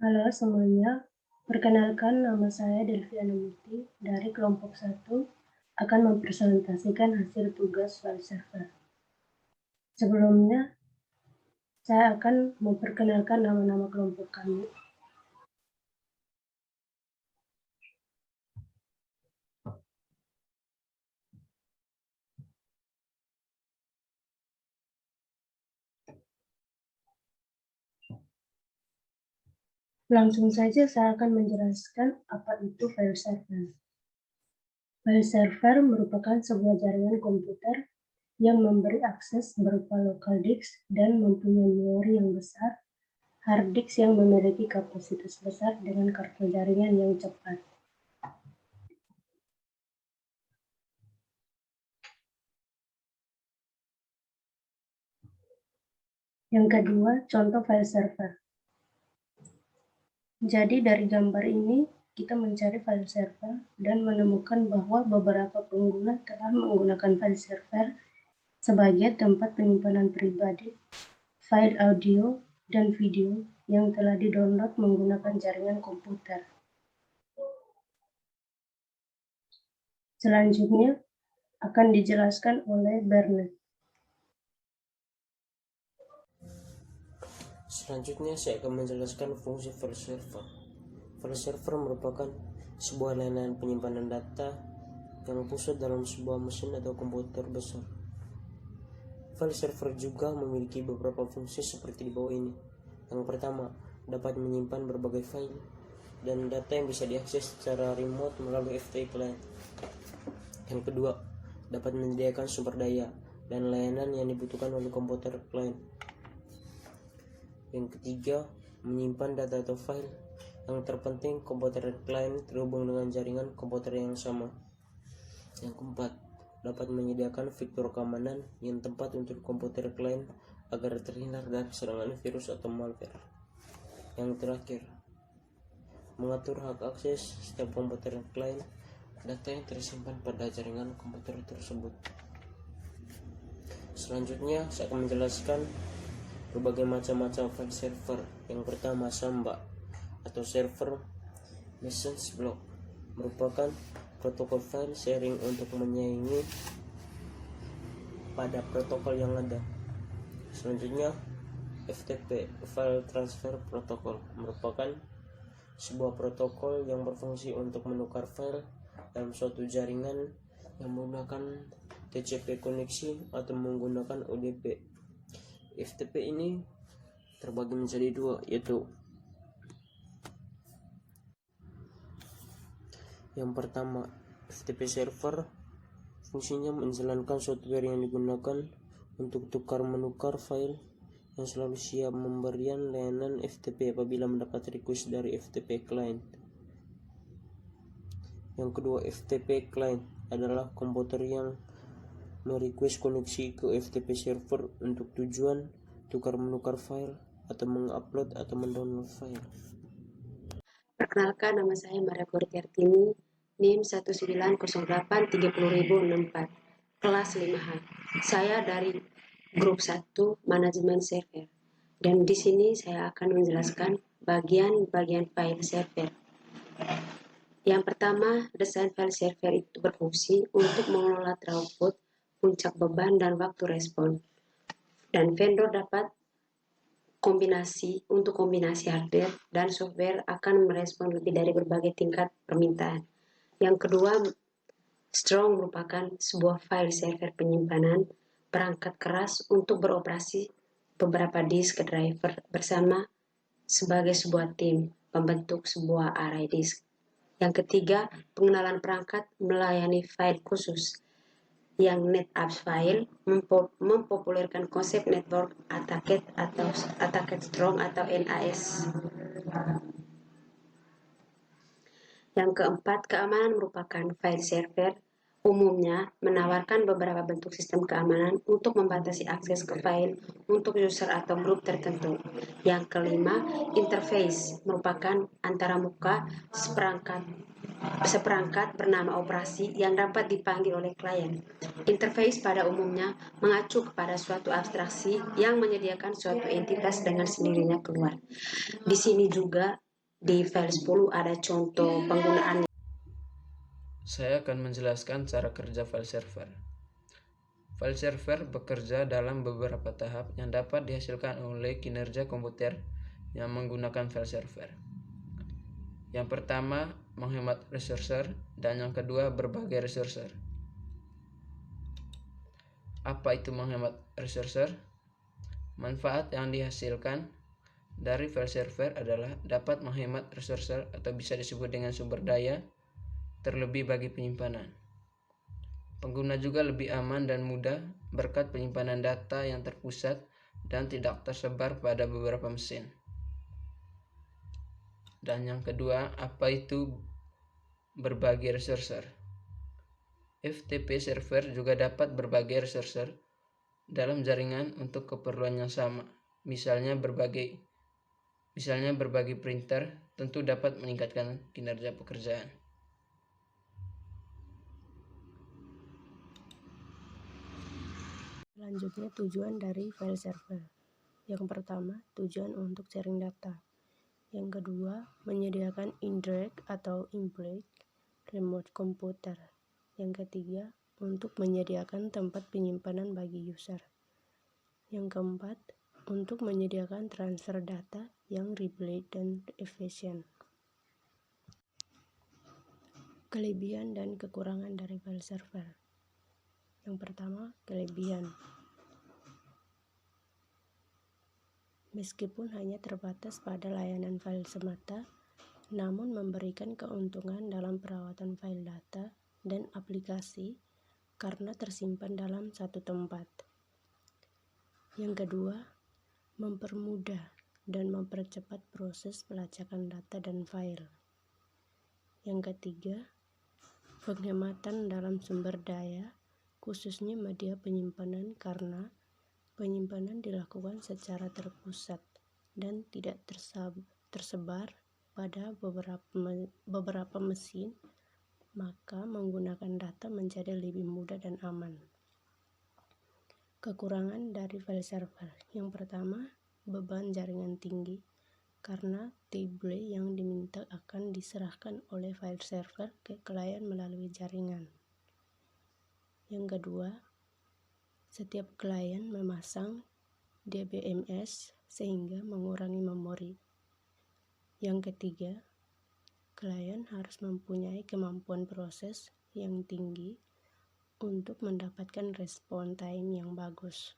Halo semuanya, perkenalkan nama saya Delviana Muti dari kelompok 1 akan mempresentasikan hasil tugas file server. Sebelumnya, saya akan memperkenalkan nama-nama kelompok kami. Langsung saja saya akan menjelaskan apa itu file server. File server merupakan sebuah jaringan komputer yang memberi akses berupa local disk dan mempunyai memori yang besar, hard disk yang memiliki kapasitas besar dengan kartu jaringan yang cepat. Yang kedua, contoh file server. Jadi dari gambar ini, kita mencari file server dan menemukan bahwa beberapa pengguna telah menggunakan file server sebagai tempat penyimpanan pribadi, file audio, dan video yang telah didownload menggunakan jaringan komputer. Selanjutnya akan dijelaskan oleh Bernard. Selanjutnya saya akan menjelaskan fungsi file server. File server merupakan sebuah layanan penyimpanan data yang pusat dalam sebuah mesin atau komputer besar. File server juga memiliki beberapa fungsi seperti di bawah ini. Yang pertama, dapat menyimpan berbagai file dan data yang bisa diakses secara remote melalui FTP client. Yang kedua, dapat menyediakan sumber daya dan layanan yang dibutuhkan oleh komputer client. Yang ketiga, menyimpan data atau file. Yang terpenting, komputer client terhubung dengan jaringan komputer yang sama. Yang keempat, dapat menyediakan fitur keamanan yang tepat untuk komputer client agar terhindar dari serangan virus atau malware. Yang terakhir, mengatur hak akses setiap komputer client data yang tersimpan pada jaringan komputer tersebut. Selanjutnya, saya akan menjelaskan berbagai macam-macam file server. Yang pertama, Samba atau server message block merupakan protokol file sharing untuk menyaingi pada protokol yang ada. Selanjutnya, FTP file transfer protocol merupakan sebuah protokol yang berfungsi untuk menukar file dalam suatu jaringan yang menggunakan TCP koneksi atau menggunakan UDP. FTP ini terbagi menjadi dua, yaitu yang pertama, FTP server fungsinya menjalankan software yang digunakan untuk tukar-menukar file yang selalu siap memberikan layanan FTP apabila mendapat request dari FTP client. Yang kedua, FTP client adalah komputer yang merequest koneksi ke FTP server untuk tujuan tukar-menukar file atau mengupload atau mendownload file. Perkenalkan, nama saya Maria Kurtiartini, NIM 190830064, kelas 5H. Saya dari grup 1 manajemen server. Dan di sini saya akan menjelaskan bagian-bagian file server. Yang pertama, desain file server itu berfungsi untuk mengelola throughput, puncak beban, dan waktu respon. Dan vendor dapat kombinasi hardware dan software akan merespon lebih dari berbagai tingkat permintaan. Yang kedua, Strong merupakan sebuah file server penyimpanan perangkat keras untuk beroperasi beberapa disk driver bersama sebagai sebuah tim pembentuk sebuah array disk. Yang ketiga, pengenalan perangkat melayani file khusus yang NetApp file mempopulerkan konsep network attack atau attack strong atau NAS. Yang keempat, keamanan merupakan file server umumnya menawarkan beberapa bentuk sistem keamanan untuk membatasi akses ke file untuk user atau grup tertentu. Yang kelima, interface merupakan antaramuka seperangkat bernama operasi yang dapat dipanggil oleh klien. Interface pada umumnya mengacu kepada suatu abstraksi yang menyediakan suatu entitas dengan sendirinya keluar. Di sini juga di file 10 ada contoh penggunaan. Saya akan menjelaskan cara kerja file server. File server bekerja dalam beberapa tahap yang dapat dihasilkan oleh kinerja komputer yang menggunakan file server. Yang pertama, menghemat resource, dan yang kedua, berbagai resource. Apa itu menghemat resource? Manfaat yang dihasilkan dari file server adalah dapat menghemat resource atau bisa disebut dengan sumber daya, terlebih bagi penyimpanan. Pengguna juga lebih aman dan mudah berkat penyimpanan data yang terpusat dan tidak tersebar pada beberapa mesin. Dan yang kedua, apa itu berbagi resource? FTP server juga dapat berbagi resource dalam jaringan untuk keperluan yang sama. Misalnya berbagi printer tentu dapat meningkatkan kinerja pekerjaan. Selanjutnya, tujuan dari file server. Yang pertama, tujuan untuk sharing data. Yang kedua, menyediakan indirect atau implied remote komputer. Yang ketiga, untuk menyediakan tempat penyimpanan bagi user. Yang keempat, untuk menyediakan transfer data yang reliable dan efisien. Kelebihan dan kekurangan dari file server. Yang pertama, kelebihan. Meskipun hanya terbatas pada layanan file semata, namun memberikan keuntungan dalam perawatan file data dan aplikasi karena tersimpan dalam satu tempat. Yang kedua, mempermudah dan mempercepat proses pelacakan data dan file. Yang ketiga, penghematan dalam sumber daya, khususnya media penyimpanan karena penyimpanan dilakukan secara terpusat dan tidak tersebar pada beberapa mesin, maka menggunakan data menjadi lebih mudah dan aman. Kekurangan dari file server. Yang pertama, beban jaringan tinggi karena table yang diminta akan diserahkan oleh file server ke klien melalui jaringan. Yang kedua, setiap klien memasang DBMS sehingga mengurangi memori. Yang ketiga, klien harus mempunyai kemampuan proses yang tinggi untuk mendapatkan respon time yang bagus.